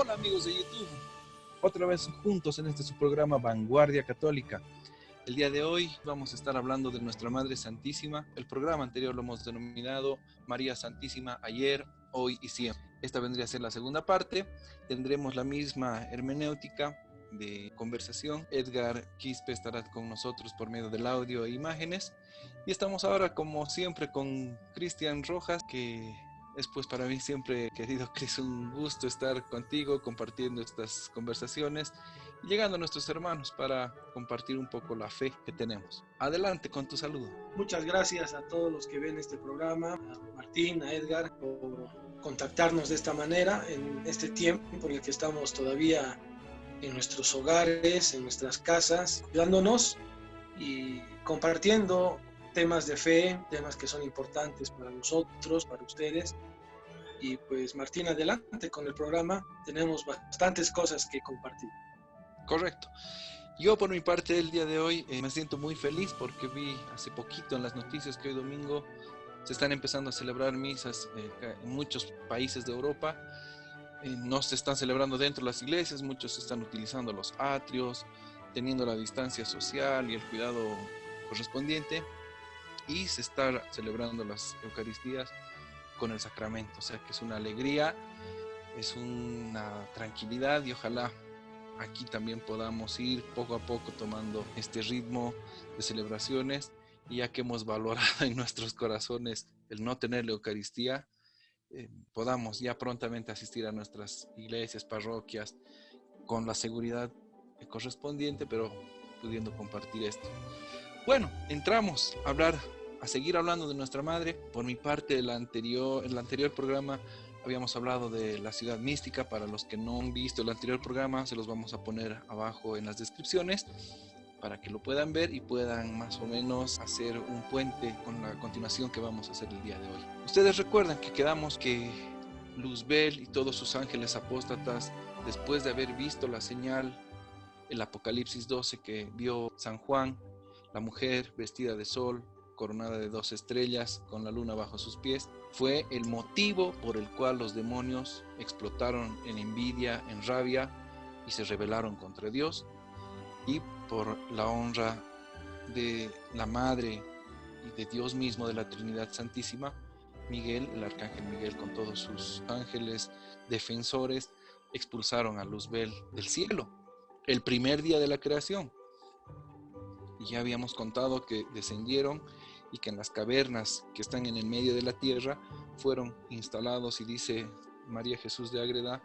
Hola amigos de YouTube, otra vez juntos en este su programa Vanguardia Católica. El día de hoy vamos a estar hablando de nuestra Madre Santísima. El programa anterior lo hemos denominado María Santísima ayer, hoy y siempre. Esta vendría a ser la segunda parte. Tendremos la misma hermenéutica de conversación. Edgar Quispe estará con nosotros por medio del audio e imágenes. Y estamos ahora como siempre con Cristian Rojas, que es pues para mí siempre, querido Cris, un gusto estar contigo compartiendo estas conversaciones y llegando a nuestros hermanos para compartir un poco la fe que tenemos. Adelante con tu saludo. Muchas gracias a todos los que ven este programa, a Martín, a Edgar, por contactarnos de esta manera en este tiempo en el que estamos todavía en nuestros hogares, en nuestras casas, cuidándonos y compartiendo temas de fe, temas que son importantes para nosotros, para ustedes. Y pues Martín, adelante con el programa, tenemos bastantes cosas que compartir. Correcto. Yo por mi parte el día de hoy me siento muy feliz porque vi hace poquito en las noticias que hoy domingo se están empezando a celebrar misas en muchos países de Europa. No se están celebrando dentro de las iglesias, muchos están utilizando los atrios, teniendo la distancia social y el cuidado correspondiente, y se están celebrando las Eucaristías con el sacramento. O sea que es una alegría, es una tranquilidad, y ojalá aquí también podamos ir poco a poco tomando este ritmo de celebraciones, y ya que hemos valorado en nuestros corazones el no tener la Eucaristía, podamos ya prontamente asistir a nuestras iglesias, parroquias, con la seguridad correspondiente, pero pudiendo compartir esto. Bueno, entramos a seguir hablando de nuestra madre. Por mi parte, en el anterior programa habíamos hablado de la ciudad mística. Para los que no han visto el anterior programa, se los vamos a poner abajo en las descripciones para que lo puedan ver y puedan más o menos hacer un puente con la continuación que vamos a hacer el día de hoy. Ustedes recuerdan que quedamos que Luzbel y todos sus ángeles apóstatas, después de haber visto la señal, el Apocalipsis 12 que vio San Juan, la mujer vestida de sol, coronada de 2 estrellas, con la luna bajo sus pies, fue el motivo por el cual los demonios explotaron en envidia, en rabia, y se rebelaron contra Dios. Y por la honra de la Madre y de Dios mismo, de la Trinidad Santísima, Miguel, el arcángel Miguel, con todos sus ángeles defensores, expulsaron a Luzbel del cielo el primer día de la creación. Y ya habíamos contado que descendieron y que en las cavernas que están en el medio de la tierra fueron instalados, y dice María Jesús de Ágreda,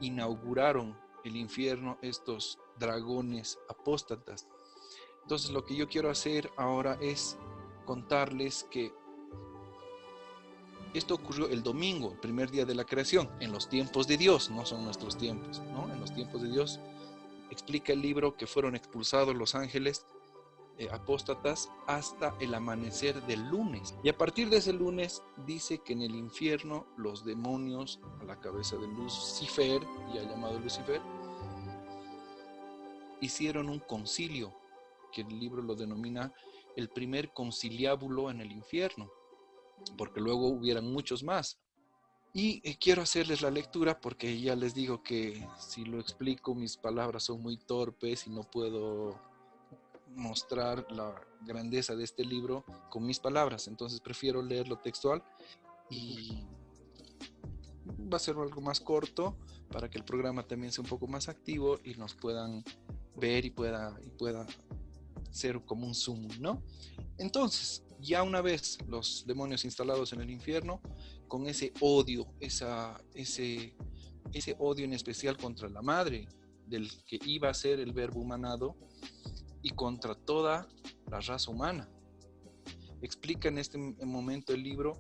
inauguraron el infierno estos dragones apóstatas. Entonces lo que yo quiero hacer ahora es contarles que esto ocurrió el domingo, el primer día de la creación, en los tiempos de Dios, no son nuestros tiempos, ¿no? En los tiempos de Dios. Explica el libro que fueron expulsados los ángeles apóstatas hasta el amanecer del lunes. Y a partir de ese lunes dice que en el infierno los demonios, a la cabeza de Lucifer, ya llamado Lucifer, hicieron un concilio, que el libro lo denomina el primer conciliábulo en el infierno, porque luego hubieran muchos más. Y quiero hacerles la lectura porque ya les digo que si lo explico mis palabras son muy torpes y no puedo mostrar la grandeza de este libro con mis palabras, entonces prefiero leerlo textual, y va a ser algo más corto para que el programa también sea un poco más activo y nos puedan ver y pueda ser como un zoom, ¿no? Entonces, ya una vez los demonios instalados en el infierno, con ese odio, ese odio en especial contra la madre del que iba a ser el verbo humanado, y contra toda la raza humana. Explica en este momento el libro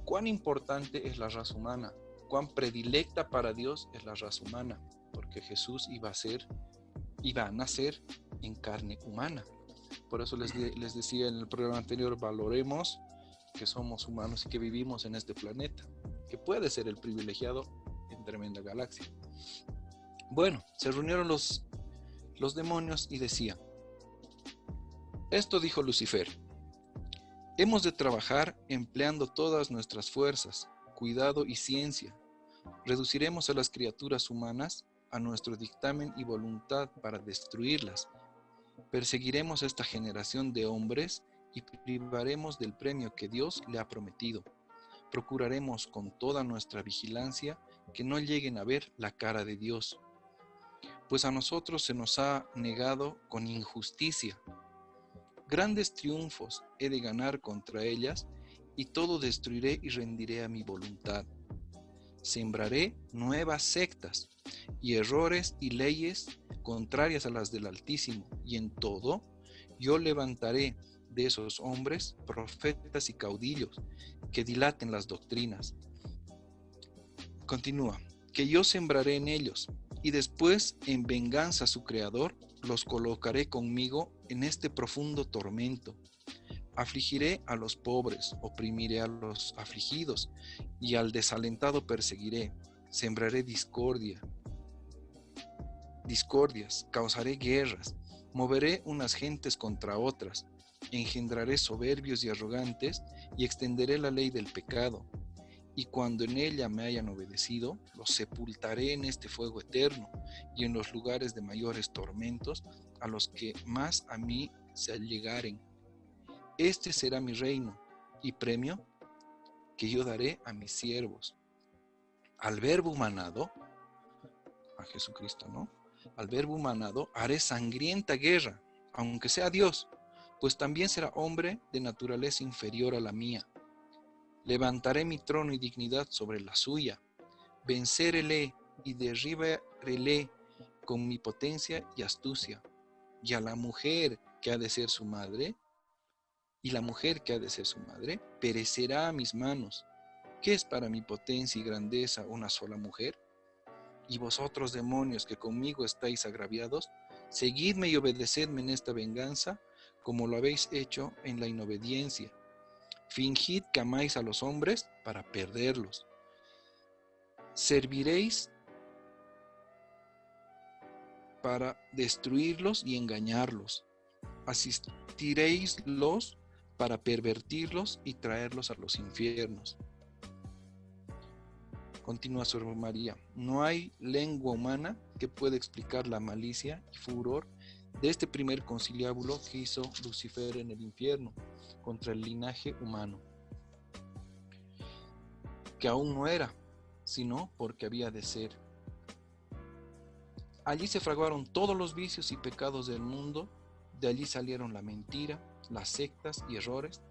cuán importante es la raza humana, cuán predilecta para Dios es la raza humana, porque Jesús iba a nacer en carne humana. Por eso les decía en el programa anterior, valoremos que somos humanos y que vivimos en este planeta, que puede ser el privilegiado en tremenda galaxia. Bueno, se reunieron los demonios y decían: esto dijo Lucifer: hemos de trabajar empleando todas nuestras fuerzas, cuidado y ciencia, Reduciremos a las criaturas humanas a nuestro dictamen y voluntad para destruirlas. Perseguiremos a esta generación de hombres y privaremos del premio que Dios le ha prometido. Procuraremos con toda nuestra vigilancia que no lleguen a ver la cara de Dios, pues a nosotros se nos ha negado con injusticia. Grandes triunfos he de ganar contra ellas, y todo destruiré y rendiré a mi voluntad. Sembraré nuevas sectas y errores y leyes contrarias a las del Altísimo, y en todo yo levantaré de esos hombres profetas y caudillos que dilaten las doctrinas. Continúa, que yo sembraré en ellos, y después en venganza a su Creador los colocaré conmigo en este profundo tormento. Afligiré a los pobres, oprimiré a los afligidos, y al desalentado perseguiré. Sembraré discordias, causaré guerras, moveré unas gentes contra otras, engendraré soberbios y arrogantes, y extenderé la ley del pecado. Y cuando en ella me hayan obedecido, los sepultaré en este fuego eterno, y en los lugares de mayores tormentos, a los que más a mí se allegaren. Este será mi reino y premio que yo daré a mis siervos. Al verbo humanado, a Jesucristo, ¿no? Al verbo humanado haré sangrienta guerra, aunque sea Dios, pues también será hombre de naturaleza inferior a la mía. Levantaré mi trono y dignidad sobre la suya, venceré y derribaré con mi potencia y astucia, y a la mujer que ha de ser su madre, perecerá a mis manos. ¿Qué es para mi potencia y grandeza una sola mujer? Y vosotros, demonios, que conmigo estáis agraviados, seguidme y obedecedme en esta venganza, como lo habéis hecho en la inobediencia. Fingid que amáis a los hombres para perderlos. Serviréis para destruirlos y engañarlos. Asistiréislos para pervertirlos y traerlos a los infiernos. Continúa Sor María. No hay lengua humana que pueda explicar la malicia y furor de este primer conciliábulo que hizo Lucifer en el infierno contra el linaje humano, que aún no era, sino porque había de ser. Allí se fraguaron todos los vicios y pecados del mundo, de allí salieron la mentira, las sectas y errores,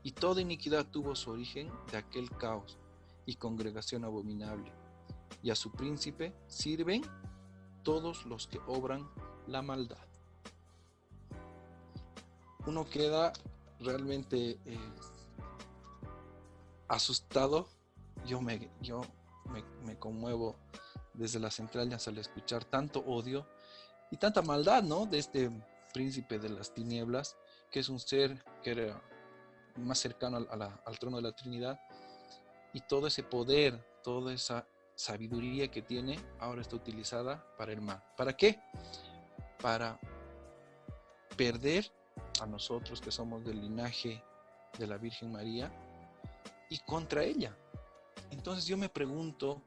y toda iniquidad tuvo su origen de aquel caos y congregación abominable, y a su príncipe sirven todos los que obran la maldad. Uno queda realmente asustado. Yo me conmuevo desde las entrañas al escuchar tanto odio y tanta maldad, ¿no? De este príncipe de las tinieblas, que es un ser que era más cercano al trono de la Trinidad, y todo ese poder, toda esa sabiduría que tiene, ahora está utilizada para el mal. ¿Para qué? Para perder a nosotros que somos del linaje de la Virgen María y contra ella. Entonces yo me pregunto,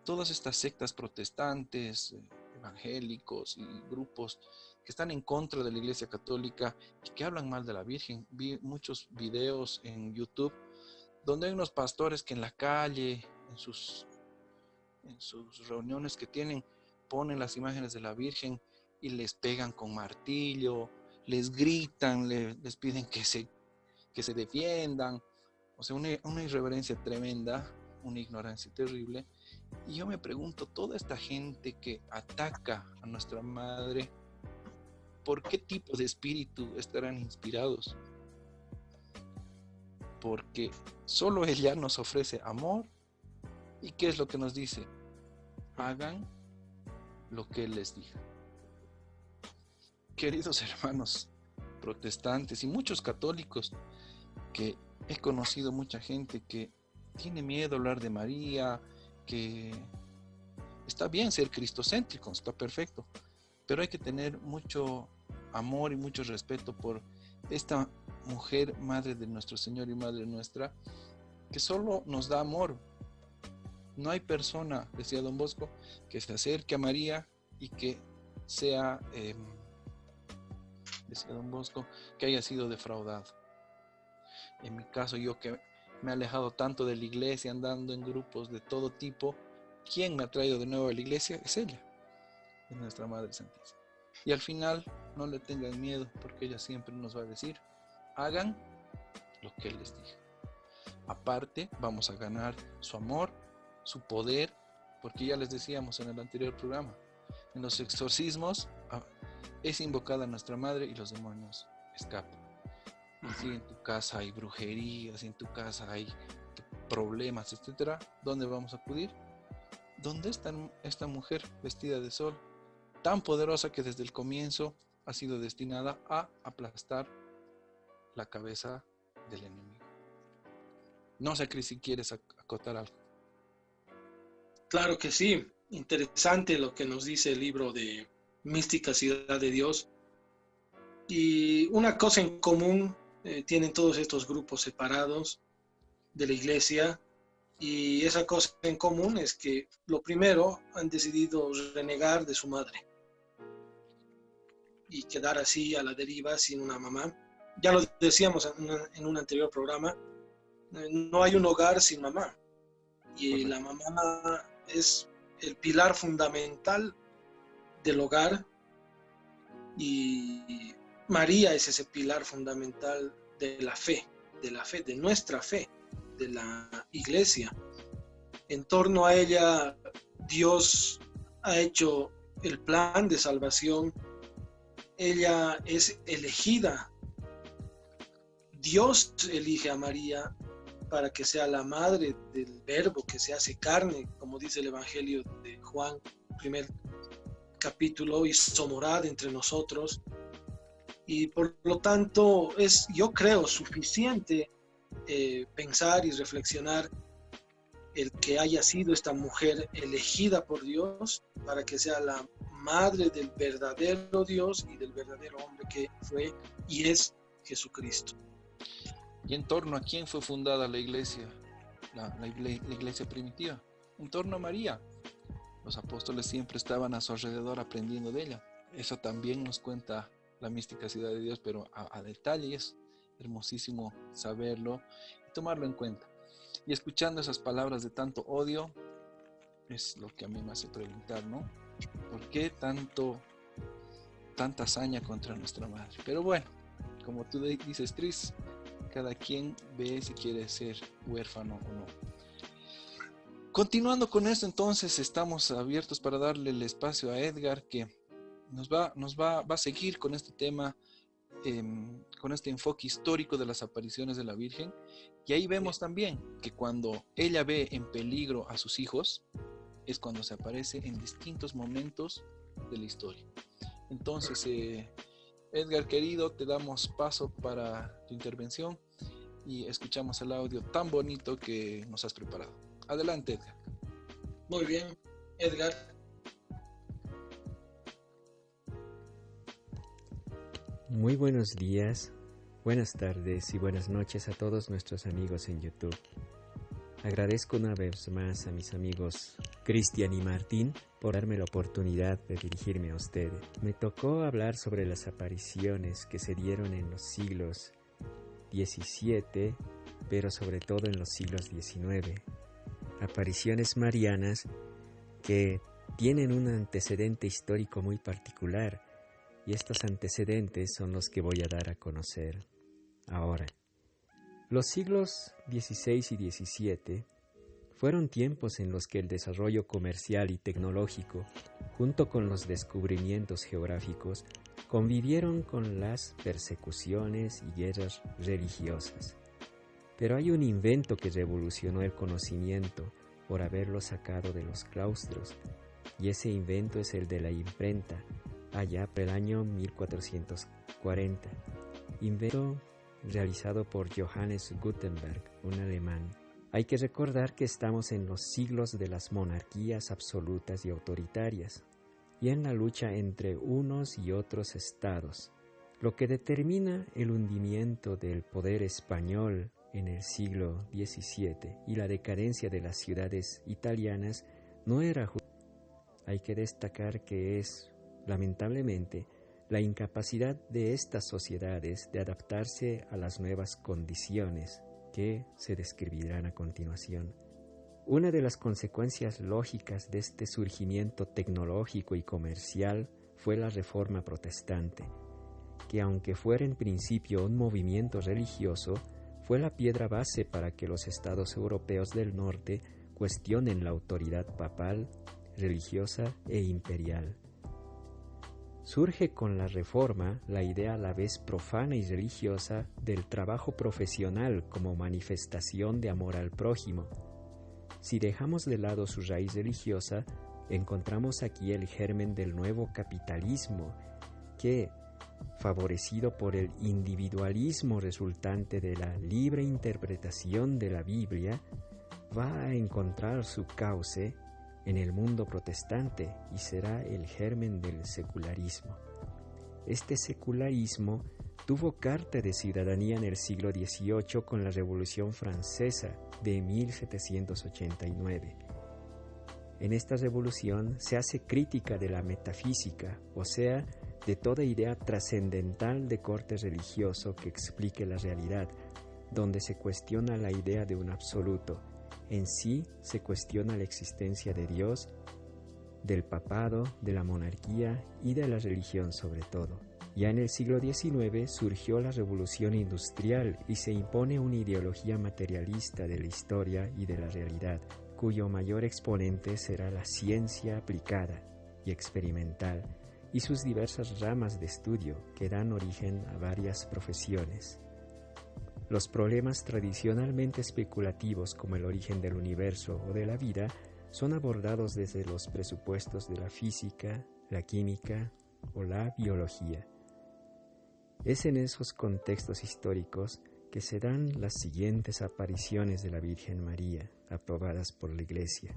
todas estas sectas protestantes, evangélicos y grupos que están en contra de la Iglesia Católica y que hablan mal de la Virgen, vi muchos videos en YouTube donde hay unos pastores que en la calle, en sus reuniones que tienen, ponen las imágenes de la Virgen y les pegan con martillo, les gritan, les piden que se defiendan. O sea, una irreverencia tremenda, una ignorancia terrible. Y yo me pregunto, toda esta gente que ataca a nuestra Madre, ¿por qué tipo de espíritu estarán inspirados? Porque solo ella nos ofrece amor. ¿Y qué es lo que nos dice? Hagan lo que Él les diga. Queridos hermanos protestantes y muchos católicos, que he conocido mucha gente que tiene miedo a hablar de María, que está bien ser cristocéntrico, está perfecto, pero hay que tener mucho amor y mucho respeto por esta mujer, madre de nuestro Señor y madre nuestra, que solo nos da amor, No hay persona, decía Don Bosco, que se acerque a María y que sea, decía Don Bosco, que haya sido defraudado. En mi caso, yo que me he alejado tanto de la iglesia, andando en grupos de todo tipo, ¿quién me ha traído de nuevo a la iglesia? Es ella, es nuestra Madre Santísima. Y al final, no le tengan miedo, porque ella siempre nos va a decir, hagan lo que Él les diga. Aparte, vamos a ganar su amor, su poder, porque ya les decíamos en el anterior programa, en los exorcismos es invocada nuestra Madre y los demonios escapan. Y si en tu casa hay brujería, si en tu casa hay problemas, etcétera, ¿dónde vamos a acudir? ¿Dónde está esta mujer vestida de sol, tan poderosa que desde el comienzo ha sido destinada a aplastar la cabeza del enemigo? No sé, Cris, si quieres acotar algo. Claro que sí, interesante lo que nos dice el libro de Mística Ciudad de Dios. Y una cosa en común tienen todos estos grupos separados de la iglesia, y esa cosa en común es que lo primero han decidido renegar de su madre y quedar así a la deriva sin una mamá. Ya lo decíamos en un anterior programa, no hay un hogar sin mamá, y la mamá es el pilar fundamental del hogar, y María es ese pilar fundamental de la fe, de nuestra fe, de la iglesia. En torno a ella, Dios ha hecho el plan de salvación. Ella es elegida. Dios elige a María para que sea la madre del Verbo que se hace carne, como dice el Evangelio de Juan, primer capítulo, hizo morada entre nosotros. Y por lo tanto es, yo creo, suficiente pensar y reflexionar el que haya sido esta mujer elegida por Dios para que sea la madre del verdadero Dios y del verdadero hombre que fue y es Jesucristo. ¿Y en torno a quién fue fundada la iglesia, la iglesia primitiva? En torno a María. Los apóstoles siempre estaban a su alrededor aprendiendo de ella. Eso también nos cuenta la mística Ciudad de Dios, pero a detalle. Es hermosísimo saberlo y tomarlo en cuenta. Y escuchando esas palabras de tanto odio, es lo que a mí me hace preguntar, ¿no? ¿Por qué tanta hazaña contra nuestra madre? Pero bueno, como tú dices, Tris, cada quien ve si quiere ser huérfano o no. Continuando con esto, entonces, estamos abiertos para darle el espacio a Edgar, que nos va a seguir con este tema, con este enfoque histórico de las apariciones de la Virgen. Y ahí vemos también que cuando ella ve en peligro a sus hijos, es cuando se aparece en distintos momentos de la historia. Entonces, Edgar, querido, te damos paso para tu intervención y escuchamos el audio tan bonito que nos has preparado. Adelante, Edgar. Muy bien, Edgar. Muy buenos días, buenas tardes y buenas noches a todos nuestros amigos en YouTube. Agradezco una vez más a mis amigos Cristian y Martín por darme la oportunidad de dirigirme a ustedes. Me tocó hablar sobre las apariciones que se dieron en los siglos XVII, pero sobre todo en los siglos XIX. Apariciones marianas que tienen un antecedente histórico muy particular, y estos antecedentes son los que voy a dar a conocer ahora. Los siglos XVI y XVII fueron tiempos en los que el desarrollo comercial y tecnológico, junto con los descubrimientos geográficos, convivieron con las persecuciones y guerras religiosas. Pero hay un invento que revolucionó el conocimiento por haberlo sacado de los claustros, y ese invento es el de la imprenta, allá por el año 1440. Invento realizado por Johannes Gutenberg, un alemán. Hay que recordar que estamos en los siglos de las monarquías absolutas y autoritarias, y en la lucha entre unos y otros estados. Lo que determina el hundimiento del poder español en el siglo XVII y la decadencia de las ciudades italianas no era justa. Hay que destacar que es, lamentablemente, la incapacidad de estas sociedades de adaptarse a las nuevas condiciones que se describirán a continuación. Una de las consecuencias lógicas de este surgimiento tecnológico y comercial fue la Reforma Protestante, que aunque fuera en principio un movimiento religioso, fue la piedra base para que los estados europeos del norte cuestionen la autoridad papal, religiosa e imperial. Surge con la Reforma la idea a la vez profana y religiosa del trabajo profesional como manifestación de amor al prójimo. Si dejamos de lado su raíz religiosa, encontramos aquí el germen del nuevo capitalismo que, favorecido por el individualismo resultante de la libre interpretación de la Biblia, va a encontrar su cauce en el mundo protestante y será el germen del secularismo. Este secularismo tuvo carta de ciudadanía en el siglo XVIII con la Revolución Francesa de 1789. En esta revolución se hace crítica de la metafísica, o sea, de toda idea trascendental de corte religioso que explique la realidad, donde se cuestiona la idea de un absoluto. En sí se cuestiona la existencia de Dios, del papado, de la monarquía y de la religión sobre todo. Ya en el siglo XIX surgió la revolución industrial y se impone una ideología materialista de la historia y de la realidad, cuyo mayor exponente será la ciencia aplicada y experimental y sus diversas ramas de estudio que dan origen a varias profesiones. Los problemas tradicionalmente especulativos como el origen del universo o de la vida son abordados desde los presupuestos de la física, la química o la biología. Es en esos contextos históricos que se dan las siguientes apariciones de la Virgen María, aprobadas por la Iglesia.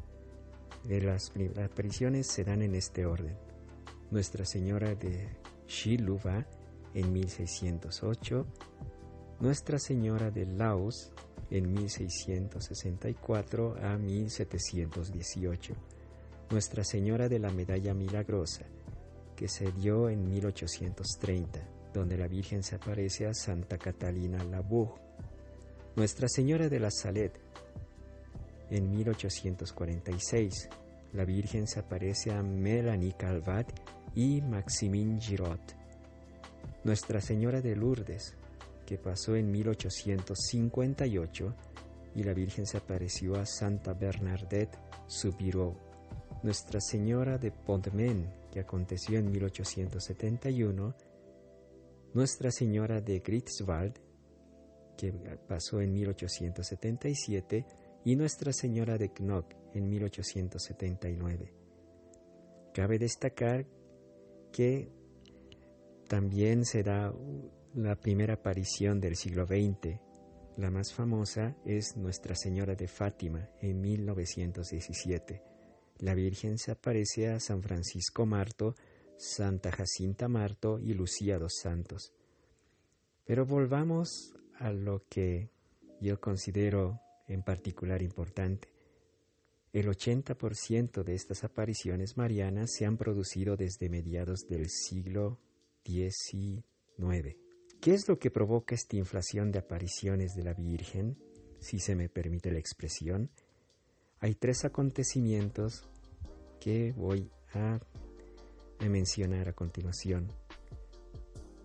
Las apariciones se dan en este orden. Nuestra Señora de Shiluva en 1608, Nuestra Señora de Laos en 1664 a 1718, Nuestra Señora de la Medalla Milagrosa, que se dio en 1830, donde la Virgen se aparece a Santa Catalina Labourg, Nuestra Señora de la Salette en 1846, la Virgen se aparece a Mélanie Calvat y Maximine Giraud, Nuestra Señora de Lourdes, que pasó en 1858, y la Virgen se apareció a Santa Bernadette Soubirous, Nuestra Señora de Pontmain, que aconteció en 1871, Nuestra Señora de Greifswald, que pasó en 1877, y Nuestra Señora de Knock en 1879. Cabe destacar que también se da la primera aparición del siglo XX. La más famosa es Nuestra Señora de Fátima en 1917. La Virgen se aparece a San Francisco Marto, Santa Jacinta Marto y Lucía dos Santos. Pero volvamos a lo que yo considero en particular importante. El 80% de estas apariciones marianas se han producido desde mediados del siglo XIX. ¿Qué es lo que provoca esta inflación de apariciones de la Virgen, si se me permite la expresión? Hay 3 acontecimientos que voy a mencionar a continuación.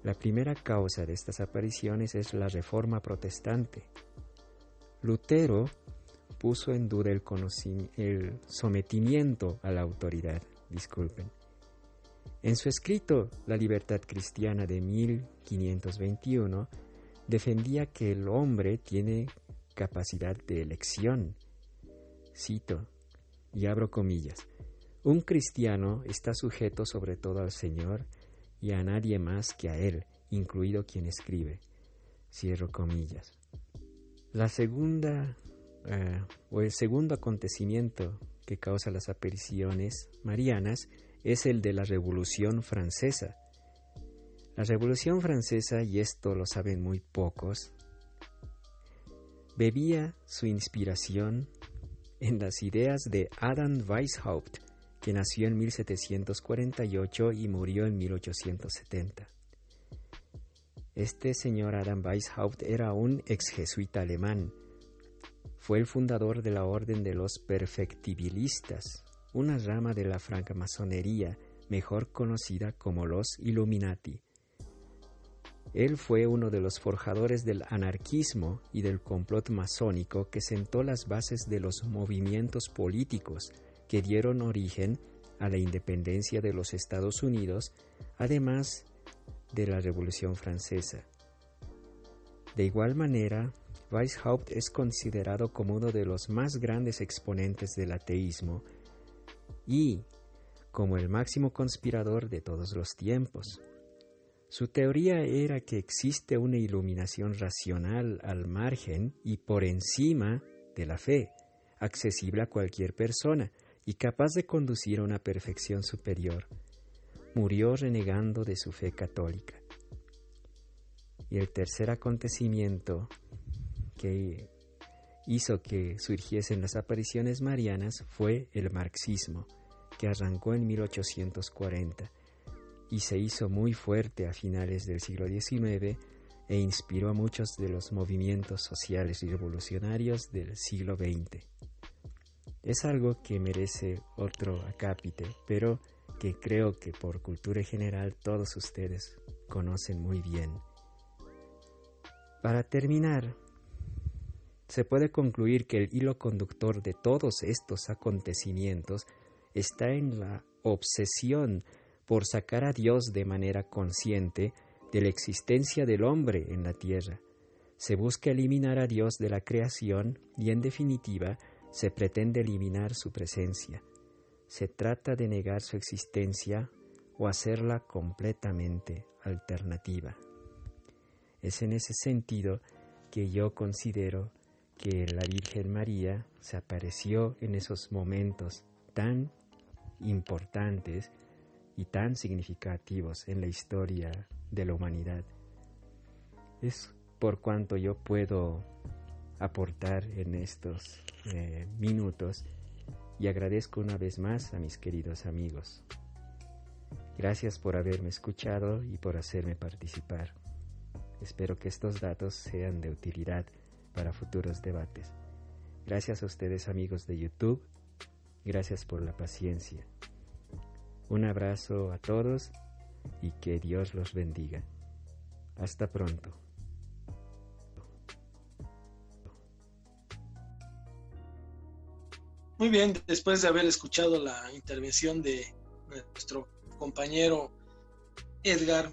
La primera causa de estas apariciones es la Reforma Protestante. Lutero puso en duda el sometimiento a la autoridad. En su escrito La Libertad Cristiana de 1521, defendía que el hombre tiene capacidad de elección. Cito, y abro comillas, un cristiano está sujeto sobre todo al Señor y a nadie más que a Él, incluido quien escribe. Cierro comillas. El segundo acontecimiento que causa las apariciones marianas es el de la Revolución Francesa. La Revolución Francesa, y esto lo saben muy pocos, bebía su inspiración en las ideas de Adam Weishaupt, que nació en 1748 y murió en 1870. Este señor Adam Weishaupt era un ex-jesuita alemán. Fue el fundador de la Orden de los Perfectibilistas, una rama de la francmasonería mejor conocida como los Illuminati. Él fue uno de los forjadores del anarquismo y del complot masónico que sentó las bases de los movimientos políticos que dieron origen a la independencia de los Estados Unidos, además de la Revolución Francesa. De igual manera, Weishaupt es considerado como uno de los más grandes exponentes del ateísmo y como el máximo conspirador de todos los tiempos. Su teoría era que existe una iluminación racional al margen y por encima de la fe, accesible a cualquier persona y capaz de conducir a una perfección superior. Murió renegando de su fe católica. Y el tercer acontecimiento que hizo que surgiesen las apariciones marianas fue el marxismo, que arrancó en 1840 y se hizo muy fuerte a finales del siglo XIX e inspiró a muchos de los movimientos sociales y revolucionarios del siglo XX. Es algo que merece otro acápite, pero que creo que por cultura general todos ustedes conocen muy bien. Para terminar, se puede concluir que el hilo conductor de todos estos acontecimientos está en la obsesión por sacar a Dios de manera consciente de la existencia del hombre en la tierra. Se busca eliminar a Dios de la creación y, en definitiva, se pretende eliminar su presencia. Se trata de negar su existencia o hacerla completamente alternativa. Es en ese sentido que yo considero que la Virgen María se apareció en esos momentos tan importantes y tan significativos en la historia de la humanidad. Es por cuanto yo puedo aportar en estos minutos y agradezco una vez más a mis queridos amigos. Gracias por haberme escuchado y por hacerme participar. Espero que estos datos sean de utilidad para futuros debates. Gracias a ustedes, amigos de YouTube. Gracias por la paciencia. Un abrazo a todos y que Dios los bendiga. Hasta pronto. Muy bien, después de haber escuchado la intervención de nuestro compañero Edgar,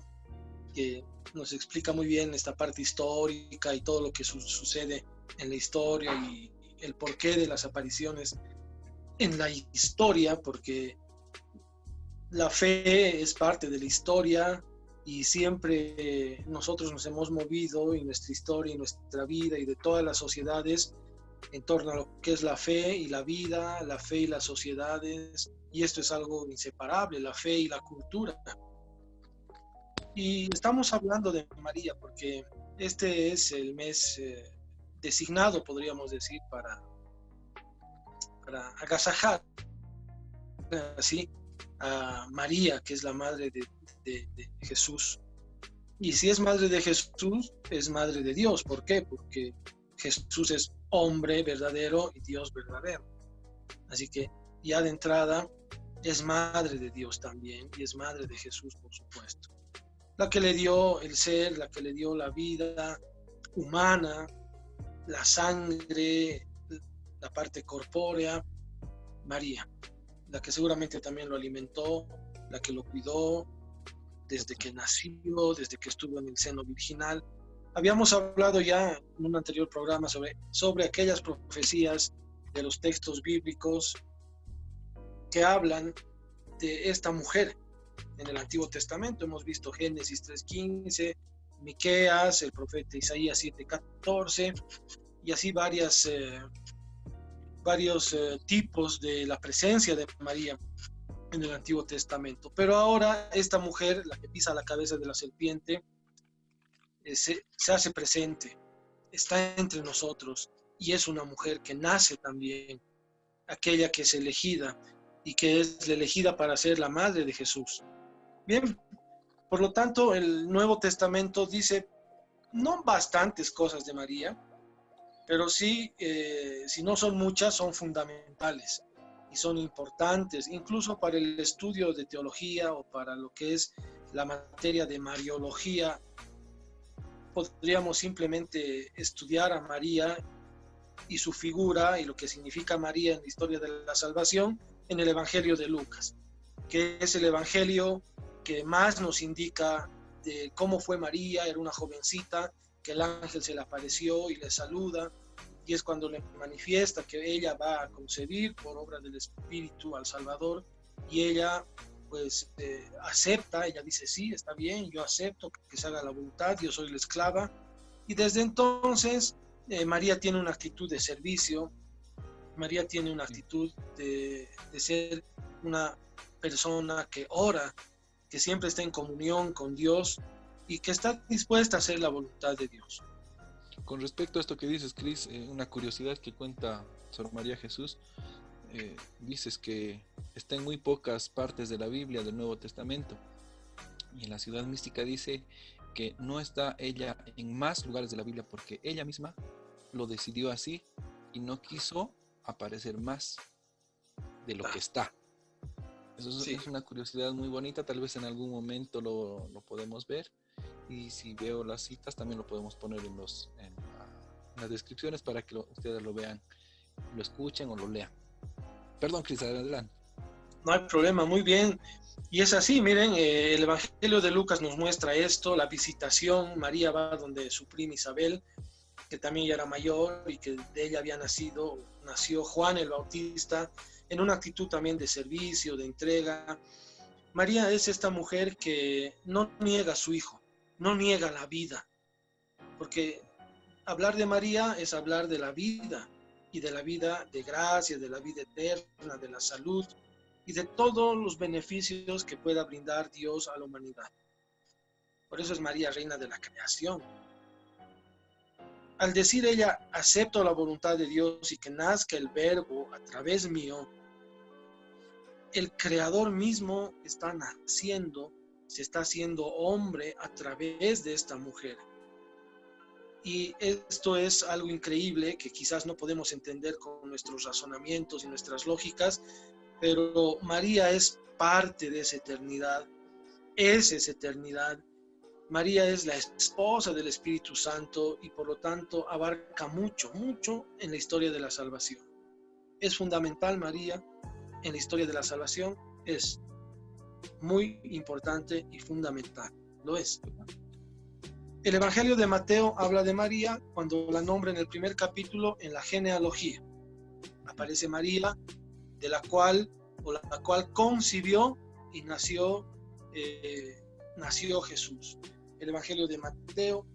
que nos explica muy bien esta parte histórica y todo lo que sucede en la historia y el porqué de las apariciones en la historia, porque la fe es parte de la historia y siempre nosotros nos hemos movido en nuestra historia, en nuestra vida y de todas las sociedades en torno a lo que es la fe y la vida, la fe y las sociedades, y esto es algo inseparable, la fe y la cultura. Y estamos hablando de María porque este es el mes designado, podríamos decir, para agasajar así a María, que es la madre de Jesús. Y si es madre de Jesús, es madre de Dios. ¿Por qué? Porque Jesús es hombre verdadero y Dios verdadero. Así que ya de entrada es madre de Dios también y es madre de Jesús, por supuesto. La que le dio el ser, la que le dio la vida humana, la sangre, la parte corpórea, María. La que seguramente también lo alimentó, la que lo cuidó desde que nació, desde que estuvo en el seno virginal. Habíamos hablado ya en un anterior programa sobre aquellas profecías de los textos bíblicos que hablan de esta mujer en el Antiguo Testamento. Hemos visto Génesis 3:15, Miqueas, el profeta Isaías 7:14 y así varios tipos de la presencia de María en el Antiguo Testamento. Pero ahora esta mujer, la que pisa la cabeza de la serpiente, se hace presente está entre nosotros y es una mujer que nace también, aquella que es elegida y que es la elegida para ser la madre de Jesús. Bien, por lo tanto, el Nuevo Testamento dice no bastantes cosas de María, pero sí, si no son muchas, son fundamentales y son importantes, incluso para el estudio de teología o para lo que es la materia de Mariología. Podríamos simplemente estudiar a María y su figura y lo que significa María en la historia de la salvación en el Evangelio de Lucas, que es el Evangelio que más nos indica de cómo fue María. Era una jovencita que el ángel se le apareció y le saluda, y es cuando le manifiesta que ella va a concebir por obra del Espíritu al Salvador, y ella pues acepta. Ella dice, sí, está bien, yo acepto que se haga la voluntad, yo soy la esclava. Y desde entonces María tiene una actitud de servicio. María tiene una actitud de ser una persona que ora, que siempre está en comunión con Dios y que está dispuesta a hacer la voluntad de Dios. Con respecto a esto que dices, Cris, una curiosidad que cuenta sobre María Jesús, dices que está en muy pocas partes de la Biblia del Nuevo Testamento, y en la Ciudad Mística dice que no está ella en más lugares de la Biblia porque ella misma lo decidió así y no quiso aparecer más de lo que está. Eso es, sí, es una curiosidad muy bonita. Tal vez en algún momento lo podemos ver, y si veo las citas también lo podemos poner en las descripciones para que ustedes lo vean, lo escuchen o lo lean. Perdón, Cris, adelante. No hay problema, muy bien. Y es así, miren, el Evangelio de Lucas nos muestra esto, la visitación. María va donde su prima Isabel, que también ya era mayor y que de ella nació Juan el Bautista, en una actitud también de servicio, de entrega. María es esta mujer que no niega a su hijo, no niega la vida, porque hablar de María es hablar de la vida, y de la vida de gracia, de la vida eterna, de la salud y de todos los beneficios que pueda brindar Dios a la humanidad. Por eso es María, reina de la creación. Al decir ella, acepto la voluntad de Dios y que nazca el verbo a través mío, el creador mismo está naciendo, se está haciendo hombre a través de esta mujer. Y esto es algo increíble que quizás no podemos entender con nuestros razonamientos y nuestras lógicas, pero María es parte de esa eternidad, es esa eternidad. María es la esposa del Espíritu Santo y por lo tanto abarca mucho, mucho en la historia de la salvación. Es fundamental María en la historia de la salvación, es muy importante y fundamental, lo es. El Evangelio de Mateo habla de María cuando la nombra en el primer capítulo en la genealogía. Aparece María, de la cual concibió y nació Jesús. El Evangelio de Mateo,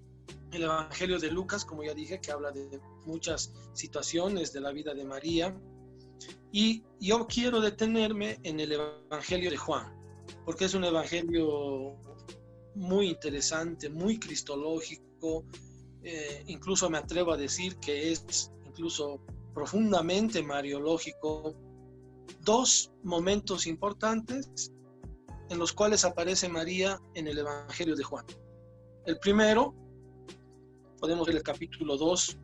el Evangelio de Lucas, como ya dije, que habla de muchas situaciones de la vida de María. Y yo quiero detenerme en el Evangelio de Juan, porque es un evangelio muy interesante, muy cristológico, incluso me atrevo a decir que es incluso profundamente mariológico. Dos momentos importantes en los cuales aparece María en el Evangelio de Juan. El primero, podemos ver el capítulo 2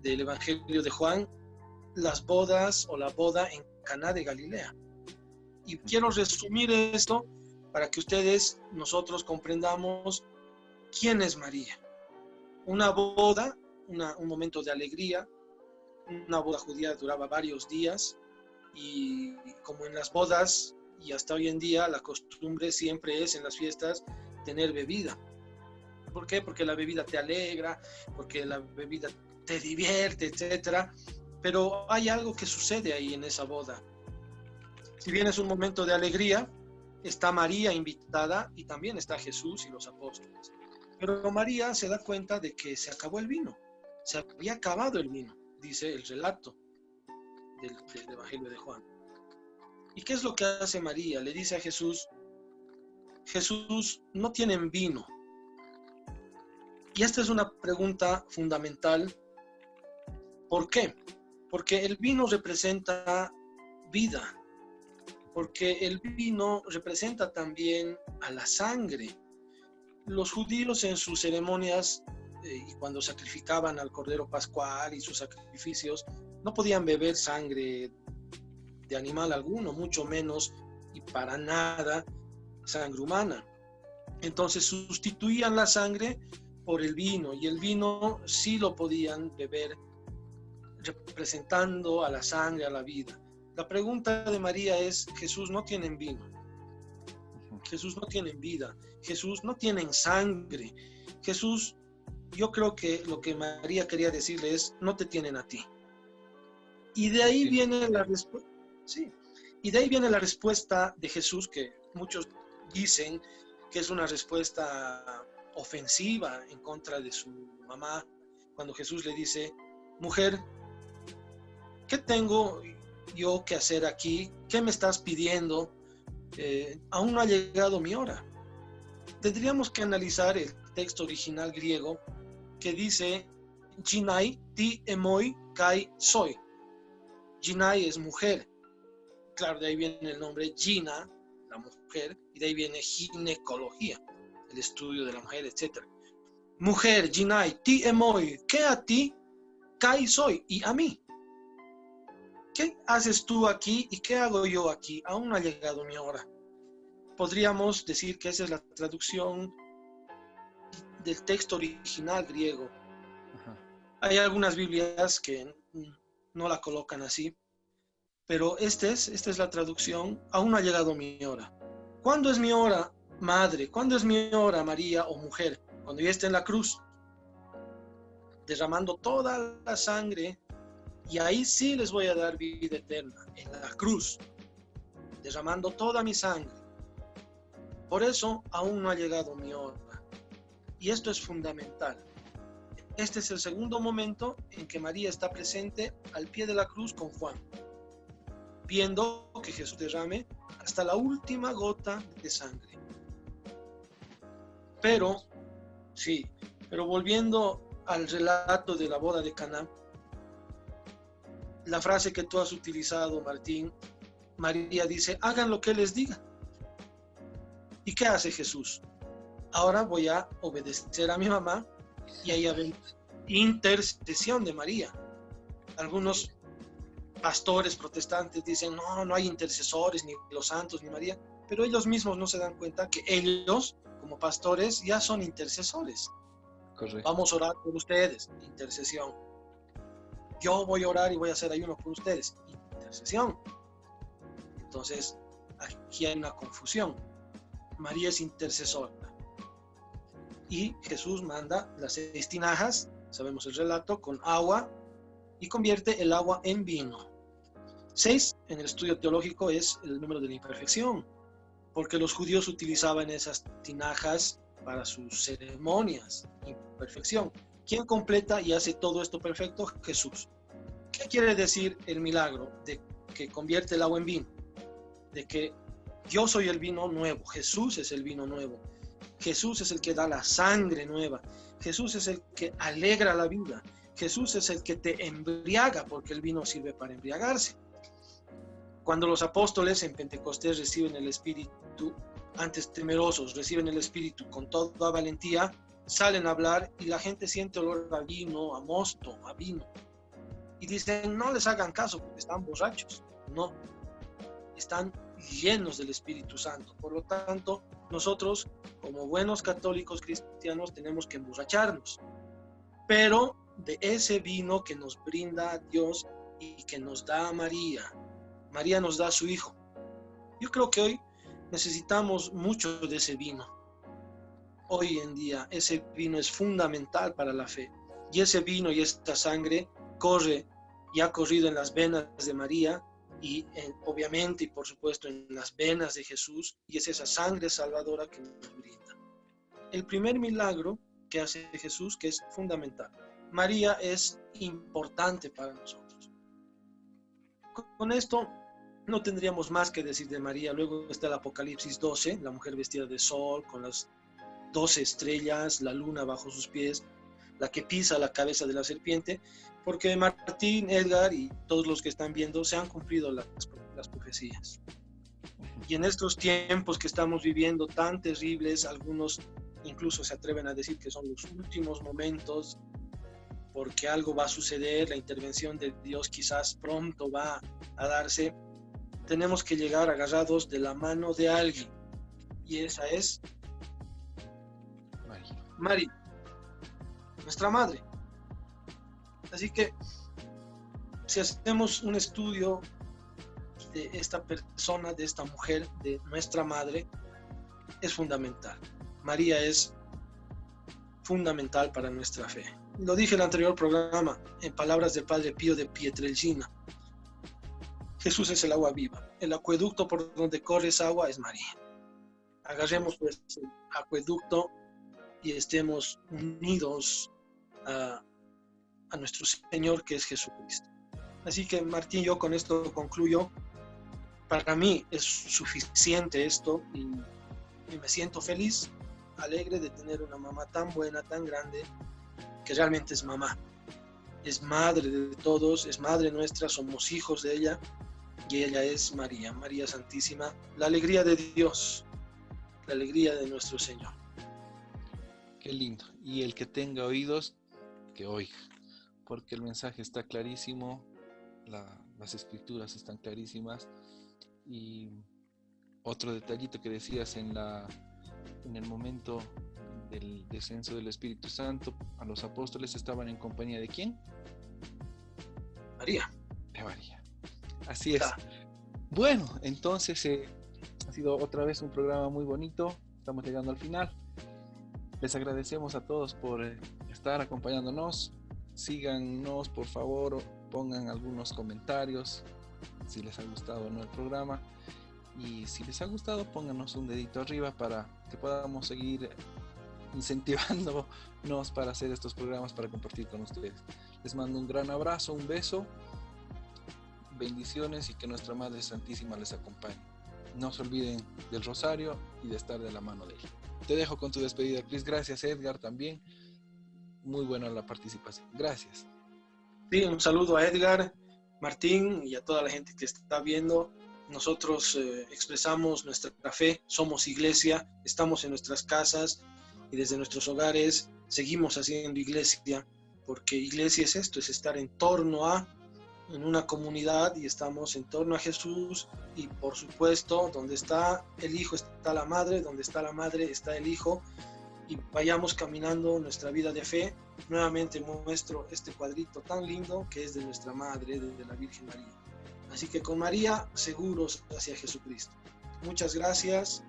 del Evangelio de Juan, las bodas o la boda en Caná de Galilea. Y quiero resumir esto para que nosotros comprendamos quién es María. Una boda, un momento de alegría. Una boda judía duraba varios días, y como en las bodas y hasta hoy en día, la costumbre siempre es en las fiestas tener bebida. ¿Por qué? Porque la bebida te alegra, porque la bebida te divierte, etc. Pero hay algo que sucede ahí en esa boda. Si bien es un momento de alegría, está María invitada y también está Jesús y los apóstoles. Pero María se da cuenta de que se acabó el vino, se había acabado el vino, dice el relato del Evangelio de Juan. ¿Y qué es lo que hace María? Le dice a Jesús, Jesús, no tienen vino. Y esta es una pregunta fundamental. ¿Por qué? Porque el vino representa vida, porque el vino representa también a la sangre. Los judíos en sus ceremonias y cuando sacrificaban al Cordero Pascual y sus sacrificios, no podían beber sangre de animal alguno, mucho menos y para nada sangre humana. Entonces sustituían la sangre por el vino, y el vino sí lo podían beber representando a la sangre, a la vida. La pregunta de María es: Jesús no tiene vino, Jesús no tiene vida, Jesús no tiene sangre. Jesús, yo creo que lo que María quería decirle es: no te tienen a ti. Y de ahí viene la respuesta. Sí. Y de ahí viene la respuesta de Jesús, que muchos dicen que es una respuesta ofensiva en contra de su mamá, cuando Jesús le dice: mujer, ¿qué tengo yo que hacer aquí? ¿Qué me estás pidiendo? Aún no ha llegado mi hora. Tendríamos que analizar el texto original griego que dice: Ginai ti emoi kai soy. Ginai es mujer. Claro, de ahí viene el nombre Gina, la mujer, y de ahí viene ginecología, el estudio de la mujer, etc. Mujer, Ginai, ti emoi, ¿qué a ti? Kai soy, y a mí. ¿Qué haces tú aquí y qué hago yo aquí? Aún no ha llegado mi hora. Podríamos decir que esa es la traducción del texto original griego. Ajá. Hay algunas Biblias que no la colocan así, pero esta es la traducción: aún no ha llegado mi hora. ¿Cuándo es mi hora, madre? ¿Cuándo es mi hora, María o mujer? Cuando ya esté en la cruz, derramando toda la sangre, y ahí sí les voy a dar vida eterna, en la cruz, derramando toda mi sangre. Por eso aún no ha llegado mi hora. Y esto es fundamental. Este es el segundo momento en que María está presente al pie de la cruz con Juan, viendo que Jesús derrame hasta la última gota de sangre. Pero volviendo al relato de la boda de Caná, la frase que tú has utilizado, Martín, María dice: hagan lo que les diga. ¿Y qué hace Jesús? Ahora voy a obedecer a mi mamá, y ahí hay intercesión de María. Algunos pastores protestantes dicen: no hay intercesores, ni los santos, ni María, pero ellos mismos no se dan cuenta que ellos, como pastores, ya son intercesores. Correcto. Vamos a orar por ustedes, intercesión. Yo voy a orar y voy a hacer ayuno por ustedes, intercesión. Entonces, aquí hay una confusión. María es intercesora. Y Jesús manda las 6 tinajas, sabemos el relato, con agua, y convierte el agua en vino. 6 en el estudio teológico es el número de la imperfección, porque los judíos utilizaban esas tinajas para sus ceremonias. Imperfección. ¿Quién completa y hace todo esto perfecto? Jesús. ¿Qué quiere decir el milagro de que convierte el agua en vino? De que yo soy el vino nuevo, Jesús es el vino nuevo, Jesús es el que da la sangre nueva, Jesús es el que alegra la vida, Jesús es el que te embriaga, porque el vino sirve para embriagarse. Cuando los apóstoles en Pentecostés reciben el Espíritu, antes temerosos, reciben el Espíritu con toda valentía, salen a hablar y la gente siente olor a vino, a mosto, a vino. Y dicen: no les hagan caso porque están borrachos. No, están llenos del Espíritu Santo. Por lo tanto, nosotros, como buenos católicos cristianos, tenemos que emborracharnos, pero de ese vino que nos brinda Dios y que nos da María. María nos da a su Hijo. Yo creo que hoy necesitamos mucho de ese vino. Hoy en día ese vino es fundamental para la fe. Y ese vino y esta sangre corre y ha corrido en las venas de María y obviamente y por supuesto en las venas de Jesús, y es esa sangre salvadora que nos brinda. El primer milagro que hace Jesús, que es fundamental. María es importante para nosotros. Con esto no tendríamos más que decir de María. Luego está el Apocalipsis 12, la mujer vestida de sol, con las 12 estrellas, la luna bajo sus pies, la que pisa la cabeza de la serpiente, porque Martín, Edgar y todos los que están viendo se han cumplido las profecías. Y en estos tiempos que estamos viviendo tan terribles, algunos incluso se atreven a decir que son los últimos momentos, porque algo va a suceder, la intervención de Dios quizás pronto va a darse. Tenemos que llegar agarrados de la mano de alguien, y esa es María, nuestra madre. Así que si hacemos un estudio de esta persona, de esta mujer, de nuestra madre, es fundamental. María es fundamental para nuestra fe. Lo dije en el anterior programa, en palabras del Padre Pío de Pietrelcina. Jesús es el agua viva. El acueducto por donde corre esa agua es María. Agarremos pues el acueducto y estemos unidos a nuestro Señor, que es Jesucristo. Así que, Martín, yo con esto concluyo. Para mí es suficiente esto y me siento feliz, alegre de tener una mamá tan buena, tan grande, que realmente es mamá. Es madre de todos, es madre nuestra, somos hijos de ella, y ella es María, María Santísima, la alegría de Dios, la alegría de nuestro Señor. Qué lindo. Y el que tenga oídos, que oiga, porque el mensaje está clarísimo, las escrituras están clarísimas. Y otro detallito que decías en el momento del descenso del Espíritu Santo, a los apóstoles estaban en compañía ¿de quién? María. De María. Así es. Bueno, entonces ha sido otra vez un programa muy bonito. Estamos llegando al final. Les agradecemos a todos por estar acompañándonos. Síganos, por favor, pongan algunos comentarios si les ha gustado o no el programa, y si les ha gustado pónganos un dedito arriba para que podamos seguir incentivándonos para hacer estos programas, para compartir con ustedes. Les mando un gran abrazo, un beso, bendiciones, y que nuestra Madre Santísima les acompañe. No se olviden del rosario y de estar de la mano de ella. Te dejo con tu despedida, Cris. Gracias, Edgar, también muy buena la participación. Gracias. Sí, un saludo a Edgar, Martín y a toda la gente que está viendo. Nosotros expresamos nuestra fe, somos iglesia, estamos en nuestras casas y desde nuestros hogares seguimos haciendo iglesia, porque iglesia es esto, es estar en una comunidad, y estamos en torno a Jesús, y por supuesto donde está el Hijo está la Madre, donde está la Madre está el Hijo, y vayamos caminando nuestra vida de fe. Nuevamente muestro este cuadrito tan lindo que es de nuestra Madre, de la Virgen María. Así que con María, seguros hacia Jesucristo. Muchas gracias.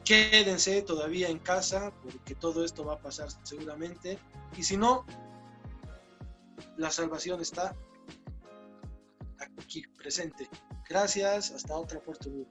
Quédense todavía en casa, porque todo esto va a pasar seguramente. Y si no, la salvación está aquí presente. Gracias, hasta otra oportunidad.